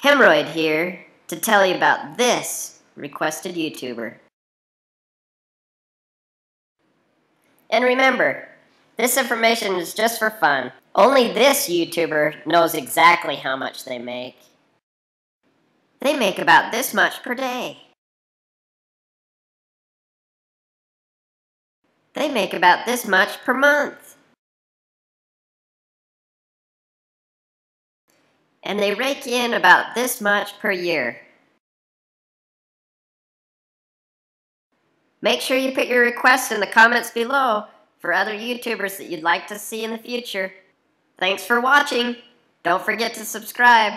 Hemorrhoid here to tell you about this requested YouTuber. And remember, this information is just for fun. Only this YouTuber knows exactly how much they make. They make about this much per day. They make about this much per month. And they rake in about this much per year. Make sure you put your requests in the comments below for other YouTubers that you'd like to see in the future. Thanks for watching. Don't forget to subscribe.